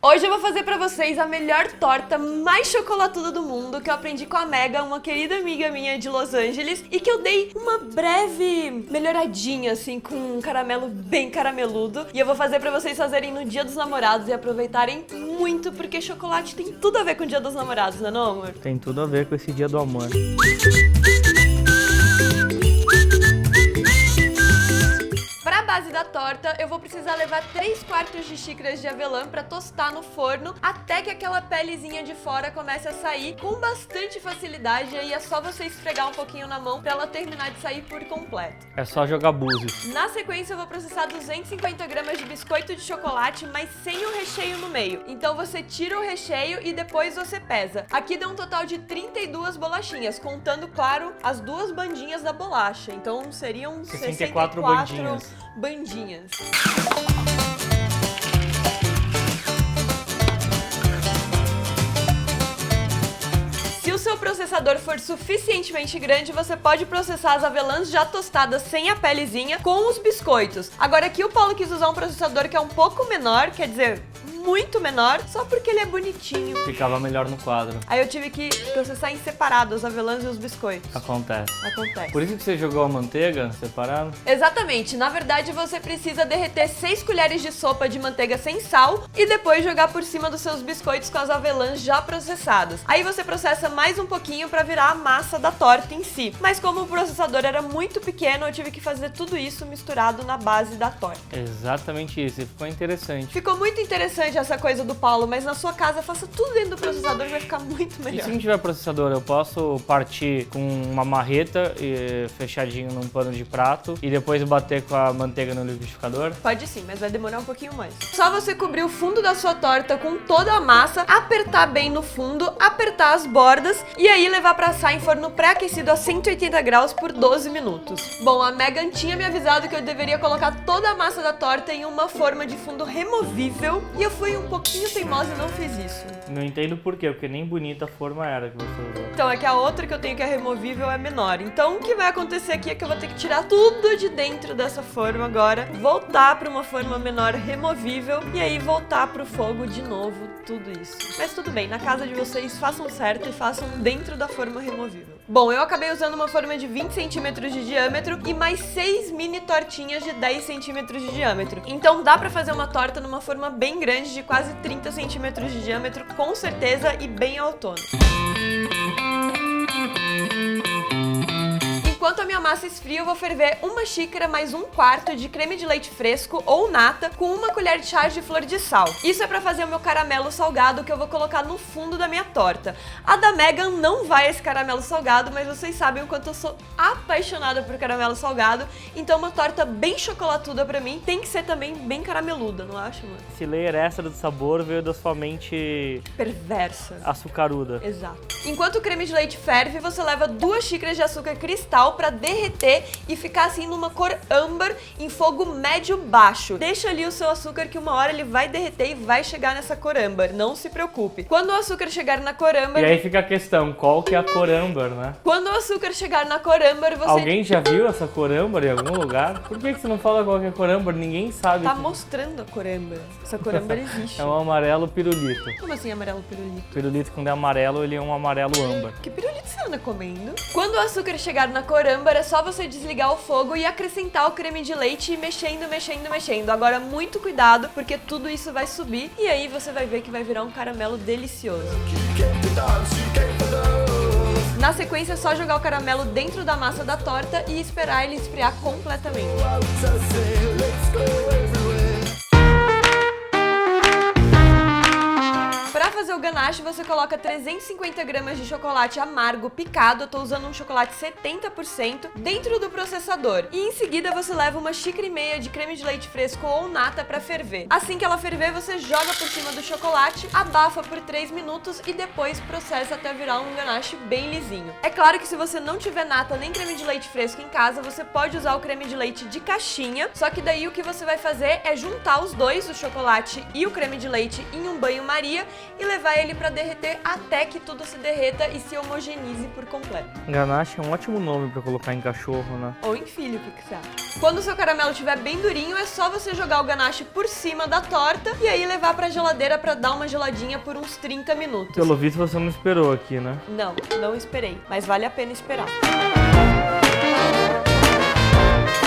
Hoje eu vou fazer pra vocês a melhor torta mais chocolatuda do mundo que eu aprendi com a Megan, uma querida amiga minha de Los Angeles, e que eu dei uma breve melhoradinha assim com um caramelo bem carameludo. E eu vou fazer pra vocês fazerem no Dia dos Namorados e aproveitarem muito, porque chocolate tem tudo a ver com o Dia dos Namorados, não é não, amor? Tem tudo a ver com esse dia do amor. Para a base da torta, eu vou precisar levar 3/4 de xícaras de avelã para tostar no forno até que aquela pelezinha de fora comece a sair com bastante facilidade. E aí é só você esfregar um pouquinho na mão para ela terminar de sair por completo. É só jogar búzios. Na sequência, eu vou processar 250 gramas de biscoito de chocolate, mas sem o recheio no meio. Então você tira o recheio e depois você pesa. Aqui deu um total de 32 bolachinhas, contando, claro, as duas bandinhas da bolacha. Então seriam 64 bandinhas. Se o seu processador for suficientemente grande, você pode processar as avelãs já tostadas sem a pelezinha com os biscoitos. Agora aqui o Paulo quis usar um processador que é um pouco menor, quer dizer, muito menor, só porque ele é bonitinho. Ficava melhor no quadro. Aí eu tive que processar em separado as avelãs e os biscoitos. Acontece. Acontece. Por isso que você jogou a manteiga separado? Exatamente. Na verdade, você precisa derreter 6 colheres de sopa de manteiga sem sal e depois jogar por cima dos seus biscoitos com as avelãs já processadas. Aí você processa mais um pouquinho para virar a massa da torta em si. Mas como o processador era muito pequeno, eu tive que fazer tudo isso misturado na base da torta. Exatamente isso. E ficou interessante. Ficou muito interessante essa coisa do Paulo, mas na sua casa faça tudo dentro do processador, vai ficar muito E melhor. se não tiver processador, eu posso partir com uma marreta fechadinho num pano de prato e depois bater com a manteiga no liquidificador? Pode sim, mas vai demorar um pouquinho mais. Só você cobrir o fundo da sua torta com toda a massa, apertar bem no fundo, apertar as bordas e aí levar pra assar em forno pré-aquecido a 180 graus por 12 minutos. Bom, a Megan tinha me avisado que eu deveria colocar toda a massa da torta em uma forma de fundo removível e eu fui um pouquinho teimosa e não fiz isso. Não entendo por quê, porque nem bonita a forma era que você usou. Então é que a outra que eu tenho que é removível é menor. Então o que vai acontecer aqui é que eu vou ter que tirar tudo de dentro dessa forma agora, voltar para uma forma menor removível e aí voltar pro fogo de novo, tudo isso. Mas tudo bem, na casa de vocês façam certo e façam dentro da forma removível. Bom, eu acabei usando uma forma de 20 centímetros de diâmetro e mais 6 mini tortinhas de 10 centímetros de diâmetro. Então dá pra fazer uma torta numa forma bem grande de quase 30 centímetros de diâmetro, com certeza, e bem autônoma. Enquanto a minha massa esfria, eu vou ferver uma xícara mais 1/4 de creme de leite fresco ou nata com uma colher de chá de flor de sal. Isso é pra fazer o meu caramelo salgado que eu vou colocar no fundo da minha torta. A da Megan não vai esse caramelo salgado, mas vocês sabem o quanto eu sou apaixonada por caramelo salgado, então uma torta bem chocolatuda pra mim tem que ser também bem carameluda, não acha, mano? Esse layer extra do sabor veio da sua mente Perversa. açucaruda. Exato. Enquanto o creme de leite ferve, você leva 2 xícaras de açúcar cristal para derreter e ficar assim numa cor âmbar em fogo médio-baixo. Deixa ali o seu açúcar que uma hora ele vai derreter e vai chegar nessa cor âmbar, não se preocupe. Quando o açúcar chegar na cor âmbar... E aí fica a questão, qual que é a cor âmbar, né? Quando o açúcar chegar na cor âmbar, você... Alguém já viu essa cor âmbar em algum lugar? Por que você não fala qual que é a cor âmbar? Ninguém sabe. Tá mostrando a cor âmbar. Essa cor âmbar existe. É um amarelo pirulito. Como assim amarelo pirulito? Pirulito, quando é amarelo, ele é um amarelo âmbar. Que pirulito você anda comendo? Quando o açúcar chegar na cor âmbar, é só você desligar o fogo e acrescentar o creme de leite e mexendo, mexendo, mexendo. Agora muito cuidado, porque tudo isso vai subir e aí você vai ver que vai virar um caramelo delicioso. Na sequência é só jogar o caramelo dentro da massa da torta e esperar ele esfriar completamente. Para fazer o ganache, você coloca 350 gramas de chocolate amargo picado, eu tô usando um chocolate 70%, dentro do processador. E em seguida você leva uma xícara e meia de creme de leite fresco ou nata para ferver. Assim que ela ferver, você joga por cima do chocolate, abafa por 3 minutos e depois processa até virar um ganache bem lisinho. É claro que se você não tiver nata nem creme de leite fresco em casa, você pode usar o creme de leite de caixinha, só que daí o que você vai fazer é juntar os dois, o chocolate e o creme de leite, em um banho-maria e levar levar ele pra derreter até que tudo se derreta e se homogeneize por completo. Ganache é um ótimo nome pra colocar em cachorro, né? Ou em filho, o que você acha? Quando o seu caramelo estiver bem durinho, é só você jogar o ganache por cima da torta e aí levar pra geladeira pra dar uma geladinha por uns 30 minutos. Pelo visto você não esperou aqui, né? Não esperei, mas vale a pena esperar.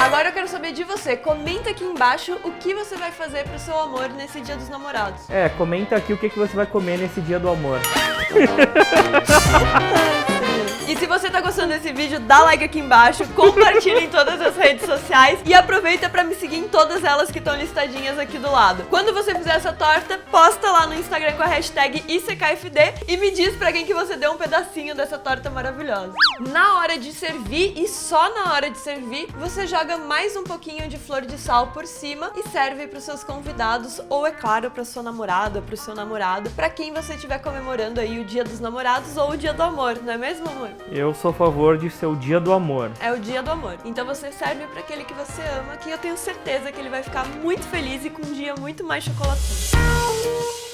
Agora eu quero saber de você. Comenta aqui embaixo o que você vai fazer pro seu amor nesse Dia dos Namorados. Comenta aqui o que você vai comer nesse Dia do Amor. E se você tá gostando desse vídeo, dá like aqui embaixo, compartilha em todas as redes sociais e aproveita pra me seguir em todas elas que estão listadinhas aqui do lado. Quando você fizer essa torta, posta lá no Instagram com a hashtag ICKFD e me diz pra quem que você deu um pedacinho dessa torta maravilhosa. Na hora de servir e só na hora de servir, você joga mais um pouquinho de flor de sal por cima e serve pros seus convidados ou, é claro, pra sua namorada, pro seu namorado, pra quem você estiver comemorando aí o Dia dos Namorados ou o Dia do Amor, não é mesmo, amor? Eu sou a favor de ser o Dia do Amor. É o Dia do Amor. Então você serve pra aquele que você ama, que eu tenho certeza que ele vai ficar muito feliz e com um dia muito mais chocolatudo.